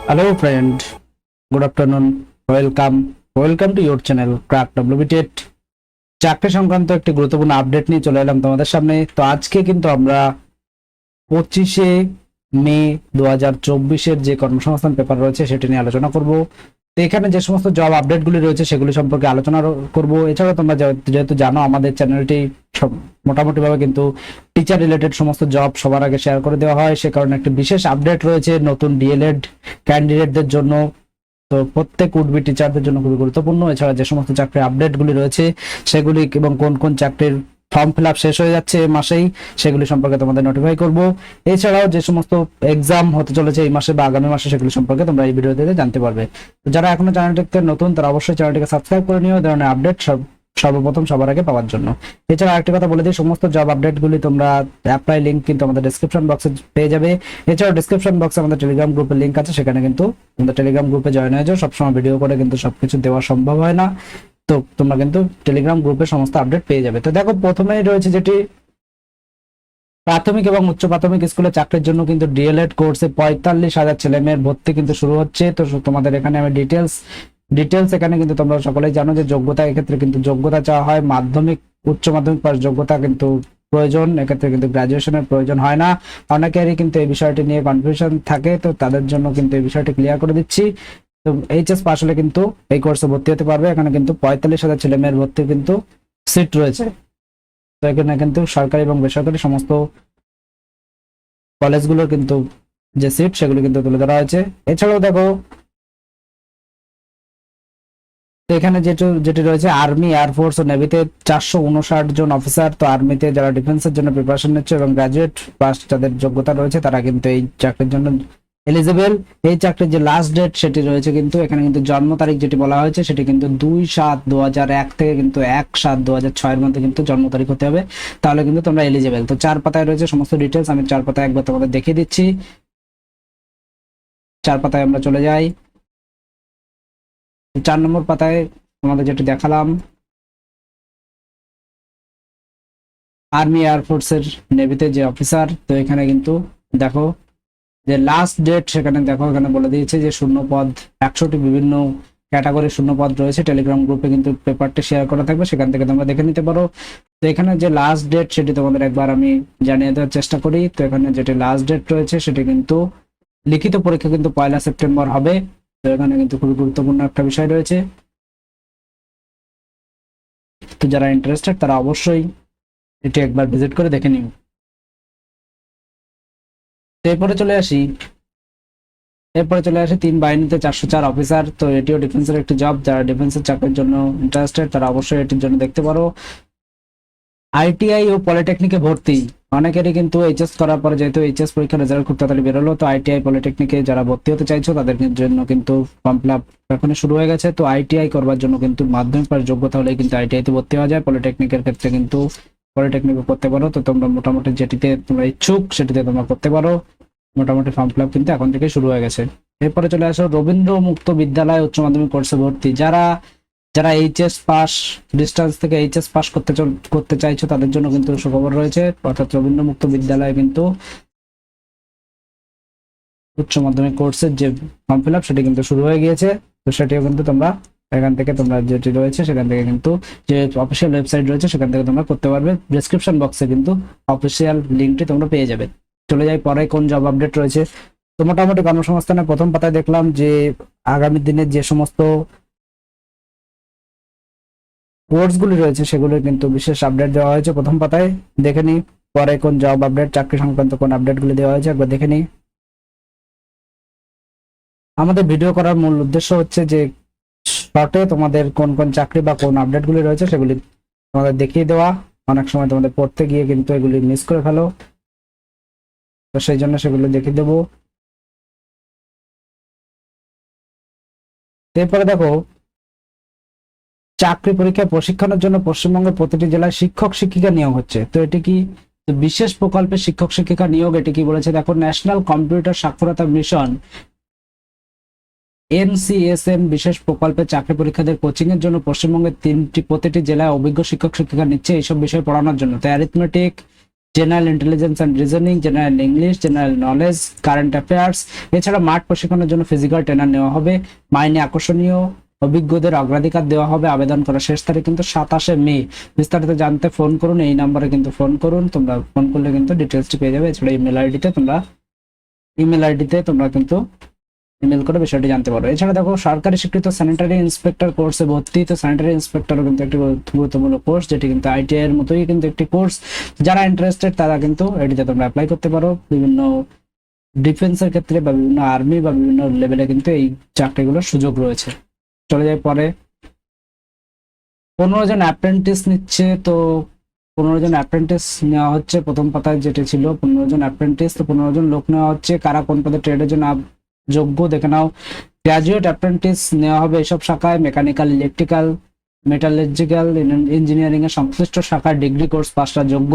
Hello friend, good afternoon. Welcome to your channel Crack WBTET. চাকরি সংক্রান্ত একটি গুরুত্বপূর্ণ আপডেট নিয়ে চলে এলাম তোমাদের সামনে। তো আজকে কিন্তু আমরা 25শে মে 2024-এর যে কর্মসংস্থান পেপার রয়েছে সেটি নিয়ে আলোচনা করব। তো এখানে যে সমস্ত জব আপডেটগুলি রয়েছে সেগুলি সম্পর্কে আলোচনা করব। এছাড়াও তোমরা যেহেতু জানো আমাদের চ্যানেলটি মোটামুটিভাবে কিন্তু টিচার রিলেটেড সমস্ত জব সবার আগে শেয়ার করে দেওয়া হয়, সে কারণে একটি বিশেষ আপডেট রয়েছে নতুন ডিএলএড ক্যান্ডিডেটদের জন্য। তো প্রত্যেক উডবি টিচারদের জন্য খুবই গুরুত্বপূর্ণ। এছাড়া যে সমস্ত চাকরির আপডেটগুলি রয়েছে সেগুলি এবং কোন কোন চাকরির ফর্ম ফিল আপ শেষ হয়ে যাচ্ছে এই মাসেই সেগুলি সম্পর্কে তোমাদের নোটিফাই করব। এছাড়াও যে সমস্ত এক্সাম হতে চলেছে এই মাসে বা আগামী মাসে সেগুলি সম্পর্কে তোমরা এই ভিডিওতে জানতে পারবে। তো যারা এখনো চ্যানেলটিতে নতুন তারা অবশ্যই চ্যানেলটিকে সাবস্ক্রাইব করে নিও এই ধরনের আপডেট সর্বপ্রথম সবার আগে পাওয়ার জন্য। এছাড়া আরেকটি কথা বলে দিই, সমস্ত জব আপডেটগুলি তোমরা অ্যাপ্লাই লিঙ্ক কিন্তু আমাদের ডেসক্রিপশন বক্সে পেয়ে যাবে। এছাড়াও ডেসক্রিপশন বক্সে আমাদের টেলিগ্রাম গ্রুপের লিঙ্ক আছে, সেখানে কিন্তু আমাদের টেলিগ্রাম গ্রুপে জয়েন হয়ে যাও। সবসময় ভিডিও করে কিন্তু সবকিছু দেওয়া সম্ভব হয় না, তো তোমরা কিন্তু টেলিগ্রাম গ্রুপে সমস্ত আপডেট পেয়ে যাবে। তো দেখো, প্রথমেই রয়েছে যেটি প্রাথমিক এবং উচ্চ প্রাথমিক স্কুলে চাকরির জন্য কিন্তু ডিএলএড কোর্সে 45,000 ছেলে মেয়ের ভর্তি কিন্তু শুরু হচ্ছে। তো তোমাদের এখানে আমি ডিটেলস এখানে কিন্তু তোমরা সকলেই জানো যে যোগ্যতা, এক্ষেত্রে কিন্তু যোগ্যতা চাওয়া হয় মাধ্যমিক উচ্চ মাধ্যমিক পাস যোগ্যতা কিন্তু প্রয়োজন, এক্ষেত্রে কিন্তু গ্রাজুয়েশনের প্রয়োজন হয় না। অনেকেরই কিন্তু এই বিষয়টি নিয়ে কনফিউশন থাকে, তো তাদের জন্য কিন্তু এই বিষয়টি ক্লিয়ার করে দিচ্ছি। তো এইচএস পাস হলে কিন্তু এই কোর্সে ভর্তি হতে পারবে। এখানে কিন্তু 45,000 ছেলে মেয়ের ভর্তি কিন্তু সিট রয়েছে। তো এখানে কিন্তু সরকারি এবং বেসরকারি সমস্ত কলেজগুলোর কিন্তু যে সিট সেগুলো কিন্তু তুলে ধরা হয়েছে। এছাড়াও দেখো, তো এখানে যেটি রয়েছে আর্মি, এয়ারফোর্স ও নেভিতে 459 জন অফিসার। তো আর্মিতে যারা ডিফেন্সের জন্য প্রিপারেশন নিচ্ছে এবং গ্রাজুয়েট পাস যাদের যোগ্যতা রয়েছে তারা কিন্তু এই চাকরির জন্য এলিজিবল। এই চাকরির যে লাস্ট ডেট সেটি রয়েছে কিন্তু এখানে কিন্তু জন্ম তারিখ যেটি বলা হয়েছে সেটি কিন্তু 2/7/2001 থেকে কিন্তু 1/7/2006 এর মধ্যে কিন্তু জন্ম তারিখ হতে হবে, তাহলে কিন্তু তোমরা এলিজিবল। তো 4 পাতায় রয়েছে সমস্ত ডিটেলস, আমি 4 পাতায় একবার তোমাদের দেখিয়ে দিচ্ছি। 4 পাতায় আমরা চলে যাই। 4 নম্বর পাতায় তোমাদের যেটি দেখালাম আর্মি, এয়ারফোর্সের, নেভিতে যে অফিসার। তো এখানে কিন্তু দেখো যে লাস্ট ডেট সেখানে দেখো এখানে বলে দিয়েছে যে শূন্য পদ 100টি বিভিন্ন ক্যাটাগরির শূন্য পদ রয়েছে। টেলিগ্রাম গ্রুপে কিন্তু পেপারটি শেয়ার করা থাকবে, সেখান থেকে তোমরা দেখে নিতে পারো। তো এখানে যে লাস্ট ডেট সেটি তোমাদের একবার আমি জানিয়ে দেওয়ার চেষ্টা করি। তো এখানে যেটি লাস্ট ডেট রয়েছে সেটি কিন্তু লিখিত পরীক্ষা কিন্তু 1 সেপ্টেম্বর হবে। তো এখানে কিন্তু খুবই গুরুত্বপূর্ণ একটা বিষয় রয়েছে। তো যারা ইন্টারেস্টেড তারা অবশ্যই এটি একবার ভিজিট করে দেখে নিও। তো এরপরে চলে আসি 3 বাহিনীতে 404 অফিসার। তো এটিও ডিফেন্সের একটি জব, যারা ডিফেন্সের চাকরির জন্য ইন্টারেস্টেড তারা অবশ্যই এটির জন্য দেখতে পারো। আইটিআই ও পলিটেকনিকে ভর্তি, অনেকেরই কিন্তু এইচএস করার পরে যেহেতু এইচএস পরীক্ষার রেজাল্ট খুব তাড়াতাড়ি বেরোলো, তো আইটিআই পলিটেকনিকে যারা ভর্তি হতে চাইছো তাদের জন্য কিন্তু ফর্ম ফিল আপ এখন শুরু হয়ে গেছে। তো আইটিআই করবার জন্য কিন্তু মাধ্যমিক পাস যোগ্যতা হলে কিন্তু আইটিআই তে ভর্তি হওয়া যায়। পলিটেকনিকের ক্ষেত্রে কিন্তু পলিটেকনিকে করতে পারো। তো তোমরা মোটামুটি যেটিতে তোমরা ইচ্ছুক সেটিতে তোমরা করতে পারো। মোটামুটি ফর্ম ফিল আপ কিন্তু এখন থেকে শুরু হয়ে গেছে। এরপরে চলে আসো রবীন্দ্র মুক্ত বিদ্যালয় উচ্চ মাধ্যমিক কোর্সে ভর্তি, যারা এইচএস পাস, ডিস্টেন্স থেকে এইচএস পাস করতে চাইছো তাদের জন্য কিন্তু সুখবর রয়েছে। অর্থাৎ রবীন্দ্র মুক্ত বিদ্যালয় কিন্তু উচ্চ মাধ্যমিক কোর্সের যে ফর্ম ফিল আপ সেটি কিন্তু শুরু হয়ে গিয়েছে। তো সেটিও কিন্তু তোমরা এখান থেকে তোমরা যেটি রয়েছে সেখান থেকে কিন্তু যে অফিসিয়াল ওয়েবসাইট রয়েছে সেখান থেকে তোমরা করতে পারবে। ডেসক্রিপশন বক্সে কিন্তু অফিসিয়াল লিঙ্কটি তোমরা পেয়ে যাবে। চলে যাই পরে কোন জব আপডেট রয়েছে। তো মোটামুটি কর্মসংস্থানের প্রথম পাতায় দেখলাম যে আগামী দিনে যে সমস্ত কোর্সগুলি রয়েছে সেগুলোর কিন্তু বিশেষ আপডেট দেওয়া হয়েছে প্রথম পাতায়। দেখে নি পরে কোন জব আপডেট, চাকরি সংক্রান্ত কোন আপডেটগুলি দেওয়া হয়েছে একবার দেখে নি। আমাদের ভিডিও করার মূল উদ্দেশ্য হচ্ছে যে শর্টে তোমাদের কোন কোন চাকরি বা কোন আপডেটগুলি রয়েছে সেগুলি তোমাদের দেখিয়ে দেওয়া। অনেক সময় তোমাদের পড়তে গিয়ে কিন্তু এগুলি মিস করে ফেলো, তো সেই জন্য সেগুলো দেখিয়ে দেবো। এরপরে দেখো চাকরি পরীক্ষায় প্রশিক্ষণের জন্য পশ্চিমবঙ্গের প্রতিটি জেলায় শিক্ষক শিক্ষিকা নিয়োগ হচ্ছে। তো এটি কি বিশেষ প্রকল্পে শিক্ষক শিক্ষিকা নিয়োগ, এটি কি বলেছে দেখো, ন্যাশনাল কম্পিউটার সাক্ষরতা মিশন NCSM বিশেষ প্রকল্পে চাকরি পরীক্ষাদের কোচিং এর জন্য পশ্চিমবঙ্গের প্রতিটি জেলায় অভিজ্ঞ শিক্ষক শিক্ষিকা নিচ্ছে এইসব বিষয় পড়ানোর জন্য। তো arithmetic, general intelligence and reasoning, general English, general knowledge, current affairs. এছাড়া মাঠ প্রশিক্ষণের জন্য ফিজিক্যাল ট্রেনার নেওয়া হবে। মাইনে আকর্ষণীয়, অভিজ্ঞদের অগ্রাধিকার দেওয়া হবে। আবেদন করার শেষ তারিখ কিন্তু 27 মে। বিস্তারিত জানতে ফোন করুন, এই নম্বরে কিন্তু ফোন করুন, তোমরা ফোন করলে কিন্তু ডিটেলসটি পেয়ে যাবে। এছাড়া ইমেল আইডিতে তোমরা কিন্তু ইমেল করে বিষয়টি জানতে পারো। এছাড়া দেখো, সরকারি স্বীকৃত স্যানিটারি ইন্সপেক্টর কোর্সে ভর্তি। তো স্যানিটারি ইন্সপেক্টরও কিন্তু একটি গুরুত্বপূর্ণ কোর্স, যেটি কিন্তু আইটিআই এর মতোই কিন্তু একটি কোর্স। যারা ইন্টারেস্টেড তারা কিন্তু এটিতে তোমরা অ্যাপ্লাই করতে পারো। বিভিন্ন ডিফেন্সের ক্ষেত্রে বা বিভিন্ন আর্মি বা বিভিন্ন লেভেলে কিন্তু এই চাকরিগুলোর সুযোগ রয়েছে। চলে যায় পরে। 15 জন অ্যাপ্রেন্টিস নিচ্ছে। তো 15 জন অ্যাপ্রেন্টিস নেওয়া হচ্ছে। প্রথম পাতায় যেটি ছিল 15 জন অ্যাপ্রেন্টিস, তো 15 জন লোক নেওয়া হচ্ছে। কারা কোন পদে ট্রেডের জন্য যোগ্য দেখে নাও। গ্রাজুয়েট অ্যাপ্রেন্টিস নেওয়া হবে এসব শাখায়: মেকানিক্যাল, ইলেকট্রিক্যাল, মেটালজিক্যাল, ইঞ্জিনিয়ারিং এর সংশ্লিষ্ট শাখায় ডিগ্রি কোর্স পাসরা যোগ্য।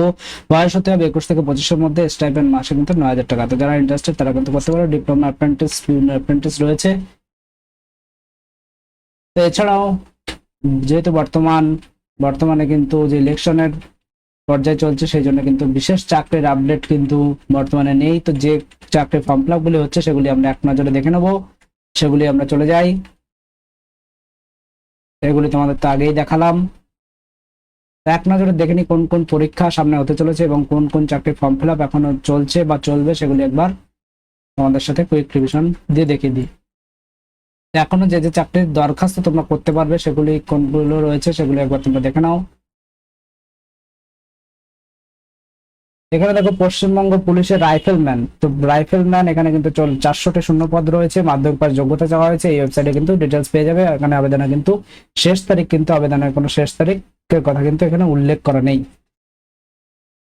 বয়স হতে হবে 21 থেকে 25-এর মধ্যে। স্টাইপেন্ড মাসে কিন্তু 9,000 টাকা। তো যারা ইন্টারেস্টেড তারা কিন্তু করতে পারো। ডিপ্লোমা অ্যাপ্রেন্টিস, বিভিন্ন অ্যাপ্রেন্টিস রয়েছে। তো এছাড়াও যেহেতু বর্তমানে কিন্তু যে ইলেকশনের পর্যায়ে চলছে, সেই জন্য কিন্তু বিশেষ চাকরির আপডেট কিন্তু বর্তমানে নেই। তো যে চাকরির ফর্ম ফিল আপ গুলি হচ্ছে সেগুলি আমরা এক নজরে দেখে নেবো। সেগুলি আমরা চলে যাই। এগুলি তোমাদের তো আগেই দেখালাম। এক নজরে দেখে নি কোন কোন পরীক্ষা সামনে হতে চলেছে এবং কোন কোন চাকরির ফর্ম ফিল আপ এখনো চলছে বা চলবে, সেগুলি একবার তোমাদের সাথে কুইক রিভিশন দিয়ে দেখিয়ে দিই। এখনো যে যে চাকরির দরখাস্ত তোমরা করতে পারবে সেগুলি কোনগুলো রয়েছে সেগুলি একবার তোমরা দেখে নাও। এখানে দেখো, পশ্চিমবঙ্গ পুলিশের রাইফেলম্যান। তো রাইফেলম্যান এখানে কিন্তু 400টি শূন্য পদ রয়েছে। মাধ্যমিক পাস যোগ্যতা চাওয়া হয়েছে। এই ওয়েবসাইটে কিন্তু ডিটেলস পেয়ে যাবে। এখানে আবেদনের কিন্তু শেষ তারিখ, কিন্তু আবেদনের কোনো শেষ তারিখের কথা কিন্তু এখানে উল্লেখ করা নেই।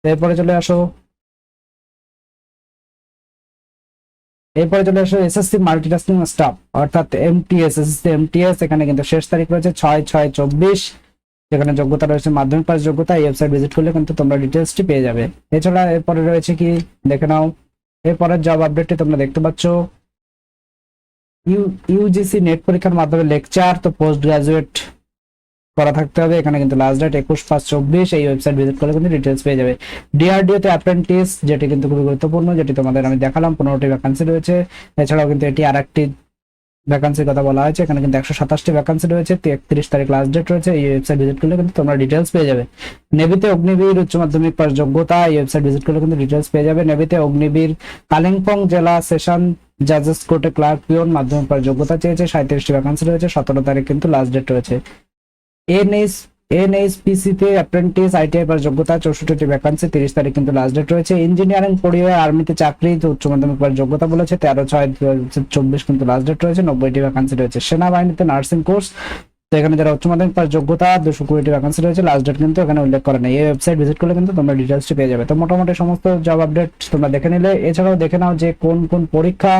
এরপরে চলে আসো এসএসসি মাল্টিটাস্কিং স্টাফ, অর্থাৎ এমটিএস। এখানে কিন্তু শেষ তারিখ রয়েছে 6/6/24। যেখানে যোগ্যতা রয়েছে মাধ্যমিক পাস যোগ্যতা। এই ওয়েবসাইট ভিজিট করলে কিন্তু তোমরা ডিটেলসটি পেয়ে যাবে। এছাড়া এরপরে রয়েছে কি দেখে নাও। এরপরের জব আপডেটটি তোমরা দেখতে পাচ্ছ। ইউজিসি নেট পরীক্ষার মাধ্যমে লেকচার। তো পোস্ট গ্রাজুয়েট করা থাকতে হবে। এখানে কিন্তু লাস্ট ডেট 21/5/24। এই ওয়েবসাইট ভিজিট করলে কিন্তু ডিটেলস পেয়ে যাবে। ডিআরডিও তে অ্যাপ্রেন্টিস, যেটি কিন্তু খুবই গুরুত্বপূর্ণ, যেটি তোমাদের আমি দেখালাম। 15টি ভ্যাকান্সি রয়েছে। এছাড়াও কিন্তু এটি আরেকটি ভ্যাকান্সির কথা বলা হয়েছে। এখানে কিন্তু 127টি ভ্যাকান্সি রয়েছে। 31 তারিখ লাস্ট ডেট রয়েছে। এই ওয়েবসাইট ভিজিট করলে কিন্তু তোমরা ডিটেলস পেয়ে যাবে। নেভিতে অগ্নিবীর উচ্চ মাধ্যমিক পাস যোগ্যতা। এই ওয়েবসাইট ভিজিট করলে কিন্তু ডিটেলস পেয়ে যাবে। নেভিতে অগ্নিবীর কালিম্পং জেলা সেশন জাজেস কোর্টে ক্লার্ক পিওন মাধ্যমিক পাস যোগ্যতা চেয়েছে। 37টি ভ্যাকান্সি রয়েছে। 17 তারিখ কিন্তু লাস্ট ডেট রয়েছে। এনএইচপিসি তে অ্যাপ্রেন্টিস আইটিআই পাস যোগ্যতা, 64টি ভ্যাকান্সি। 30 তারিখ কিন্তু লাস্ট ডেট রয়েছে। ইঞ্জিনিয়ারিং পড়িয়ে আর্মিতে চাকরি, তো উচ্চ মাধ্যমিক পাস যোগ্যতা বলেছে। 13/6/2024 কিন্তু লাস্ট ডেট রয়েছে। 90টি ভ্যাকান্সি রয়েছে। সেনাবাহিনীতে নার্সিং কোর্স, তো এখানে যারা উচ্চ মাধ্যমিক পাস যোগ্যতা, 220টি ভ্যাকান্সি রয়েছে। লাস্ট ডেট কিন্তু এখানে উল্লেখ করা নেই। এই ওয়েবসাইট ভিজিট করলে কিন্তু তোমরা ডিটেলসটি পেয়ে যাবে। তো মোটামুটি সমস্ত জব আপডেট তোমরা দেখে নিলে। এছাড়াও দেখে নাও যে কোন কোন পরীক্ষা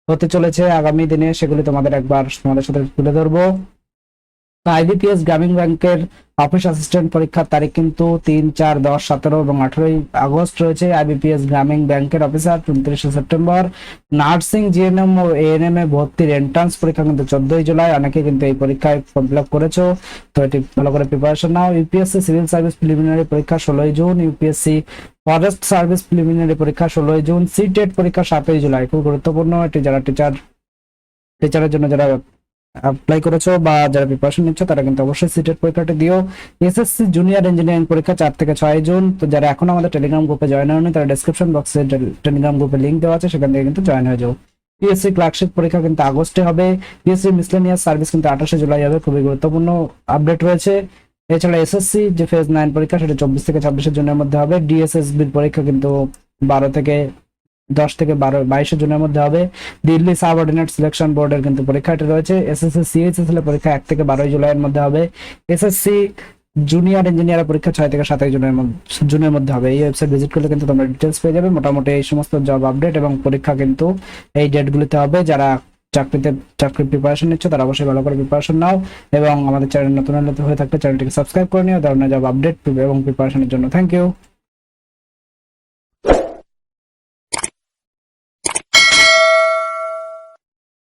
হতে চলেছে আগামী দিনে, সেগুলি তোমাদের সাথে তুলে ধরবো। আইবিপিএস গ্রামীণ ব্যাংকের অফিস অ্যাসিস্ট্যান্ট পরীক্ষার তারিখ কিন্তু 3, 4, 10, 17 এবং 18 আগস্ট রয়েছে। আইবিপিএস গ্রামীণ ব্যাংকের অফিসার 29 সেপ্টেম্বর। নার্সিং, জিএনএম ও এএনএম এ ভর্তির এন্ট্রান্স পরীক্ষা কিন্তু 14 জুলাই। অনেকে কিন্তু এই পরীক্ষায় ফর্ম ফিল আপ করেছো, তো এটি ভালো করে প্রিপারেশন নাও। ইউপিএসসি সিভিল সার্ভিস প্রিলিমিনারি পরীক্ষা 16 June. UPSC forest service preliminary পরীক্ষা 16 জুন। সিটেট পরীক্ষা 7 জুলাই। খুব গুরুত্বপূর্ণ এটি। যারা টিচারের জন্য যারা অ্যাপ্লাই করেছো বা যারা প্রিপারেশন নিচ্ছ তারা কিন্তু অবশ্যই সিটেট পরীক্ষাটি দিও। এসএসসি জুনিয়র ইঞ্জিনিয়ারিং পরীক্ষা 4 থেকে 6 জুন। তো যারা এখন আমাদের টেলিগ্রাম গ্রুপে জয়েন হয়নি তারা ডেসক্রিপশন বক্সে টেলিগ্রাম গ্রুপে লিংক দেওয়া আছে, সেখান থেকে কিন্তু জয়েন হয়ে যাও। পিএসসি ক্লার্কশিপ পরীক্ষা কিন্তু আগস্টে হবে। পিএসসি মিসলেনিয়াস সার্ভিস কিন্তু 28 জুলাই হবে। খুবই গুরুত্বপূর্ণ আপডেট রয়েছে। এছাড়া এসএসসি যে ফেজ 9 পরীক্ষা সেটা 24 থেকে 26 জুনের মধ্যে হবে। ডিএসএসবির পরীক্ষা কিন্তু 10 থেকে 22 জুনের মধ্যে হবে। দিল্লি সাবঅর্ডিনেট সিলেকশন বোর্ডের কিন্তু পরীক্ষাটি রয়েছে। এসএসসি সিএইচএসএল এর পরীক্ষা 1 থেকে 12 জুলাইয়ের মধ্যে হবে। এসএসসি জুনিয়র ইঞ্জিনিয়ার পরীক্ষা 6 থেকে 27 জুনের মধ্যে হবে। এই ওয়েবসাইট ভিজিট করলে কিন্তু তোমরা ডিটেলস পেয়ে যাবে। মোটামুটি এই সমস্ত জব আপডেট এবং পরীক্ষা কিন্তু এই ডেটগুলিতে হবে। যারা চাকরির প্রিপারেশন নিচ্ছ তারা অবশ্যই ভালো করে প্রিপারেশন নাও এবং আমাদের চ্যানেল নতুন হয়ে থাকলে চ্যানেলটিকে সাবস্ক্রাইব করে নিও ধরনের জব আপডেট এবং প্রিপারেশনের জন্য। Thank you.